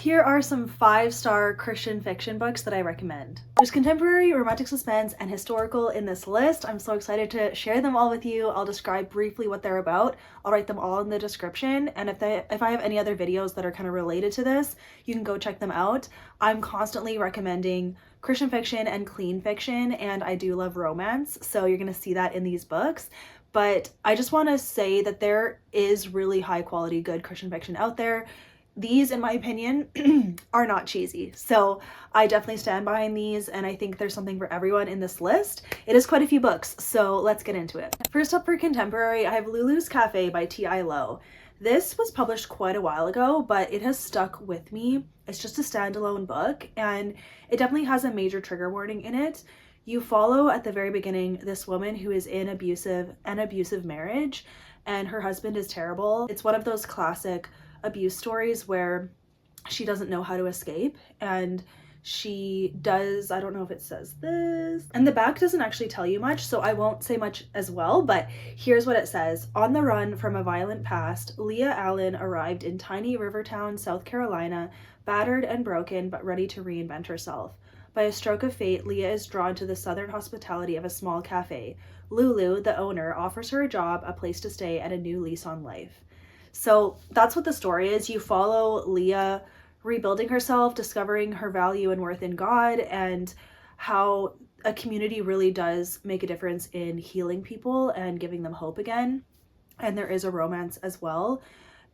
Here are some 5-star Christian fiction books that I recommend. There's contemporary, romantic suspense, and historical in this list. I'm so excited to share them all with you. I'll describe briefly what they're about. I'll write them all in the description, and if I have any other videos that are kind of related to this, you can go check them out. I'm constantly recommending Christian fiction and clean fiction, and I do love romance, so you're gonna see that in these books. But I just want to say that there is really high quality, good Christian fiction out there. These, in my opinion, are not cheesy. So I definitely stand behind these, and I think there's something for everyone in this list. It is quite a few books, so let's get into it. First up for contemporary, I have Lulu's Cafe by T.I. Lowe. This was published quite a while ago, but it has stuck with me. It's just a standalone book, and it definitely has a major trigger warning in it. You follow at the very beginning this woman who is in an abusive marriage, and her husband is terrible. It's one of those classic abuse stories where she doesn't know how to escape, and she does, I don't know if it says this, and the back doesn't actually tell you much, so I won't say much as well, but here's what it says. On the run from a violent past, Leah Allen arrived in tiny Rivertown, South Carolina, battered and broken, but ready to reinvent herself. By a stroke of fate, Leah is drawn to the southern hospitality of a small cafe. Lulu, the owner, offers her a job, a place to stay, and a new lease on life. So that's what the story is. You follow Leah rebuilding herself, discovering her value and worth in God, and how a community really does make a difference in healing people and giving them hope again. And there is a romance as well.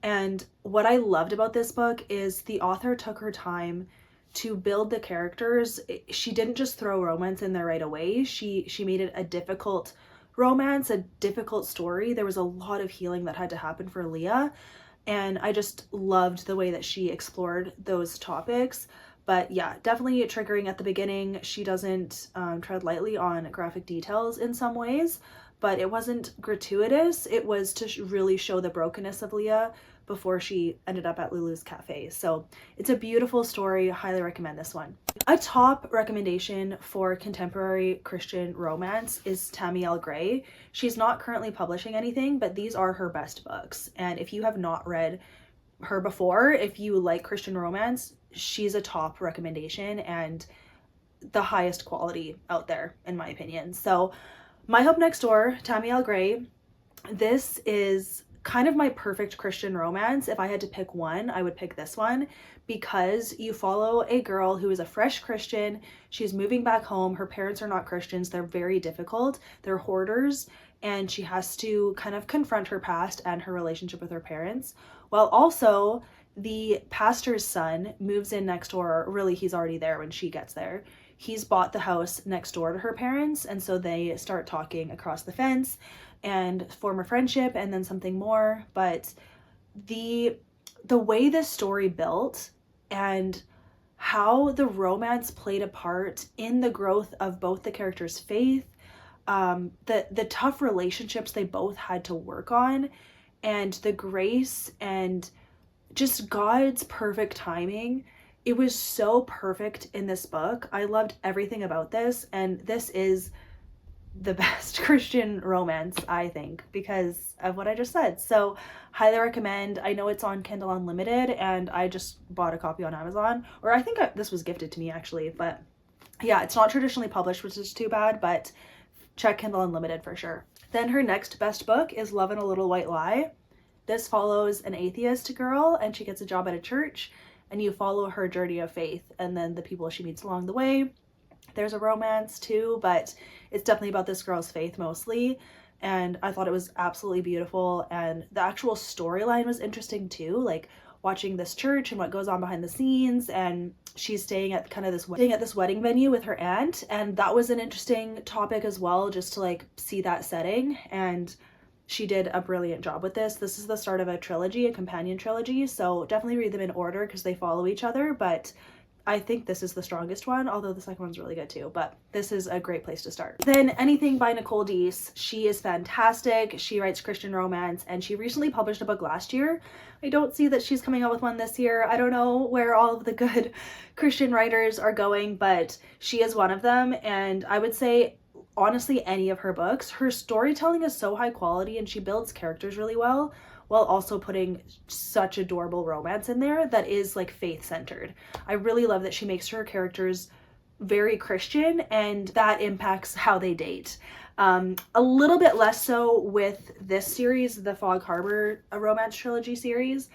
And what I loved about this book is the author took her time to build the characters. She didn't just throw romance in there right away. She made it a difficult romance, a difficult story. There was a lot of healing that had to happen for Leah, and I just loved the way that she explored those topics. But yeah, definitely triggering at the beginning. She doesn't tread lightly on graphic details in some ways, but it wasn't gratuitous. It was to really show the brokenness of Leah before she ended up at Lulu's Cafe. So it's a beautiful story. Highly recommend this one. A top recommendation for contemporary Christian romance is Tammy L. Gray. She's not currently publishing anything, but these are her best books. And if you have not read her before, if you like Christian romance, she's a top recommendation and the highest quality out there, in my opinion. So My Hope Next Door, Tammy L. Gray. This is kind of my perfect Christian romance. If I had to pick one, I would pick this one, because you follow a girl who is a fresh Christian. She's moving back home. Her parents are not Christians. They're very difficult. They're hoarders, and she has to kind of confront her past and her relationship with her parents, while also the pastor's son moves in next door. Really, he's already there when she gets there. He's bought the house next door to her parents, and so they start talking across the fence and form a friendship and then something more. But the way this story built and how the romance played a part in the growth of both the characters' faith, the tough relationships they both had to work on, and the grace and just God's perfect timing. It was so perfect in this book. I loved everything about this, and this is the best Christian romance, I think, because of what I just said. So highly recommend. I know it's on Kindle Unlimited, and I just bought a copy on Amazon, or I think this was gifted to me actually. But yeah, it's not traditionally published, which is too bad, but check Kindle Unlimited for sure. Then her next best book is Love and a Little White Lie. This follows an atheist girl, and she gets a job at a church, and you follow her journey of faith and then the people she meets along the way. There's a romance too, but it's definitely about this girl's faith mostly, and I thought it was absolutely beautiful. And the actual storyline was interesting too, like watching this church and what goes on behind the scenes. And she's staying at this wedding venue with her aunt, and that was an interesting topic as well, just to like see that setting. And she did a brilliant job with this. This is the start of a trilogy, a companion trilogy, so definitely read them in order because they follow each other. But I think this is the strongest one, although the second one's really good too, but this is a great place to start. Then anything by Nicole Deese. She is fantastic. She writes Christian romance, and she recently published a book last year. I don't see that she's coming out with one this year. I don't know where all of the good Christian writers are going, but she is one of them. And I would say, honestly, any of her books, her storytelling is so high quality and she builds characters really well, while also putting such adorable romance in there that is like faith-centered. I really love that she makes her characters very Christian, and that impacts how they date. A little bit less so with this series, the Fog Harbor, a romance trilogy series.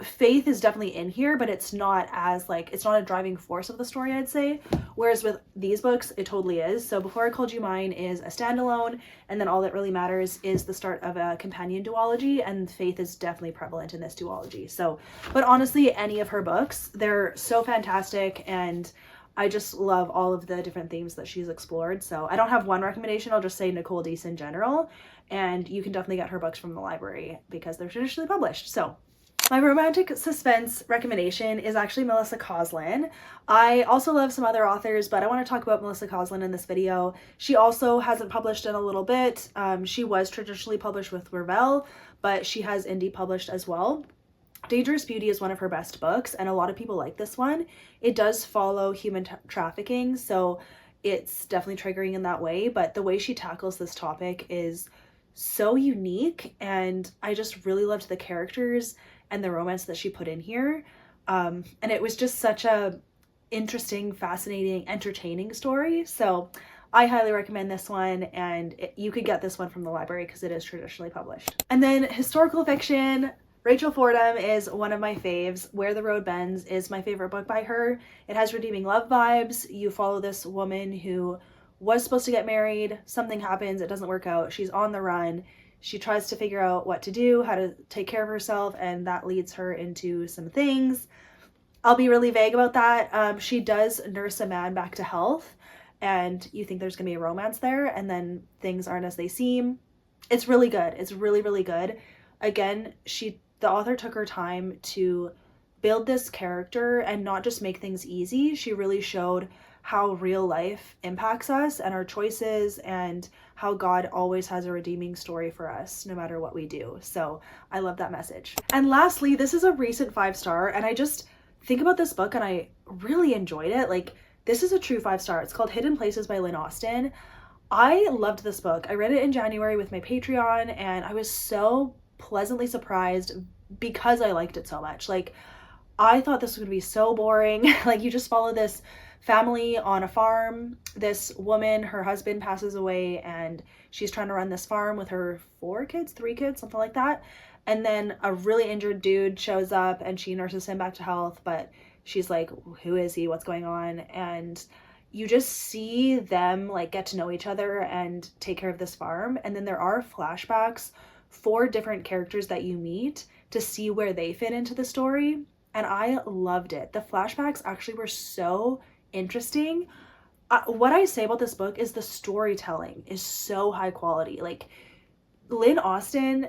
Faith is definitely in here, but it's not as like, it's not a driving force of the story, I'd say. Whereas with these books, it totally is. So Before I Called You Mine is a standalone, and then All That Really Matters is the start of a companion duology, and faith is definitely prevalent in this duology. So, but honestly, any of her books, they're so fantastic, and I just love all of the different themes that she's explored. So I don't have one recommendation, I'll just say Nicole Deese in general, and you can definitely get her books from the library because they're traditionally published. So my romantic suspense recommendation is actually Melissa Coslin. I also love some other authors, but I want to talk about Melissa Coslin in this video. She also hasn't published in a little bit. She was traditionally published with Revell, but she has indie published as well. Dangerous Beauty is one of her best books, and a lot of people like this one. It does follow human trafficking, so it's definitely triggering in that way, but the way she tackles this topic is so unique, and I just really loved the characters and the romance that she put in here. And it was just such a interesting, fascinating, entertaining story. So I highly recommend this one, and you could get this one from the library because it is traditionally published. And then historical fiction, Rachel Fordham is one of my faves. Where the Road Bends is my favorite book by her. It has redeeming love vibes. You follow this woman who was supposed to get married, something happens, it doesn't work out, she's on the run, she tries to figure out what to do, how to take care of herself, and that leads her into some things. I'll be really vague about that. She does nurse a man back to health, and you think there's gonna be a romance there, and then things aren't as they seem. It's really good. It's really, really good. Again, the author took her time to build this character and not just make things easy. She really showed how real life impacts us and our choices, and how God always has a redeeming story for us no matter what we do. So I love that message. And lastly, this is a recent 5-star, and I just think about this book and I really enjoyed it. Like, this is a true 5-star. It's called Hidden Places by Lynn Austen. I loved this book. I read it in January with my Patreon, and I was so pleasantly surprised because I liked it so much. Like, I thought this was gonna be so boring. Like, you just follow this family on a farm. This woman, her husband passes away, and she's trying to run this farm with her 3 kids, something like that. And then a really injured dude shows up, and she nurses him back to health, but she's like, who is he? What's going on? And you just see them like get to know each other and take care of this farm. And then there are flashbacks for different characters that you meet to see where they fit into the story. And I loved it. The flashbacks actually were so interesting. What I say about this book is the storytelling is so high quality. Like, Lynn Austen,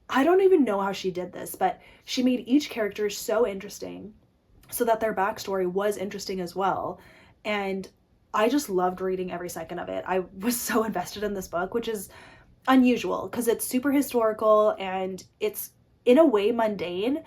I don't even know how she did this, but she made each character so interesting so that their backstory was interesting as well. And I just loved reading every second of it. I was so invested in this book, which is unusual because it's super historical and it's in a way mundane,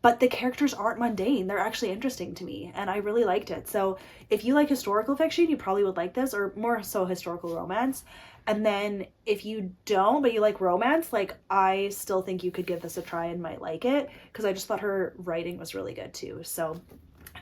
but the characters aren't mundane. They're actually interesting to me, and I really liked it. So if you like historical fiction, you probably would like this, or more so historical romance. And then if you don't, but you like romance, like, I still think you could give this a try and might like it, because I just thought her writing was really good too. So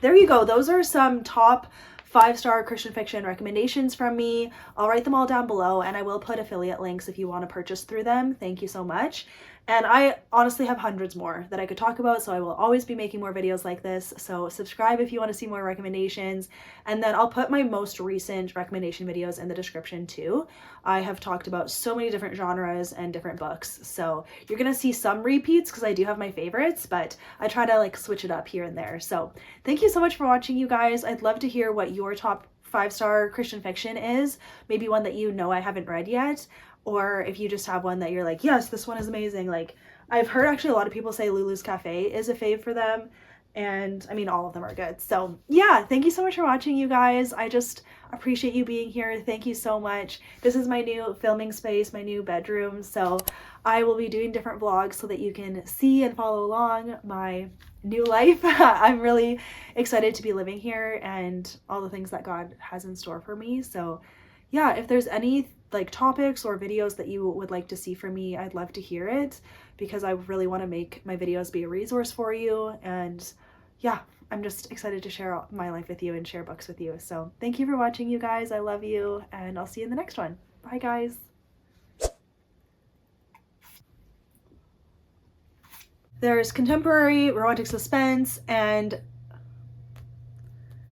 there you go. Those are some top 5-star Christian fiction recommendations from me. I'll write them all down below, and I will put affiliate links if you want to purchase through them. Thank you so much. And I honestly have hundreds more that I could talk about, so I will always be making more videos like this. So subscribe if you want to see more recommendations, and then I'll put my most recent recommendation videos in the description too. I have talked about so many different genres and different books, so you're gonna see some repeats because I do have my favorites, but I try to like switch it up here and there. So thank you so much for watching, you guys. I'd love to hear what your top 5-star Christian fiction is, maybe one that you know I haven't read yet, or if you just have one that you're like, yes, this one is amazing. Like, I've heard actually a lot of people say Lulu's Cafe is a fave for them, and I mean, all of them are good. So yeah, thank you so much for watching, you guys. I just appreciate you being here. Thank you so much. This is my new filming space, my new bedroom, so I will be doing different vlogs so that you can see and follow along my new life. I'm really excited to be living here and all the things that God has in store for me. So yeah, if there's any like topics or videos that you would like to see from me, I'd love to hear it, because I really want to make my videos be a resource for you. And yeah, I'm just excited to share my life with you and share books with you. So thank you for watching, you guys. I love you, and I'll see you in the next one. Bye, guys. There's contemporary, romantic suspense, and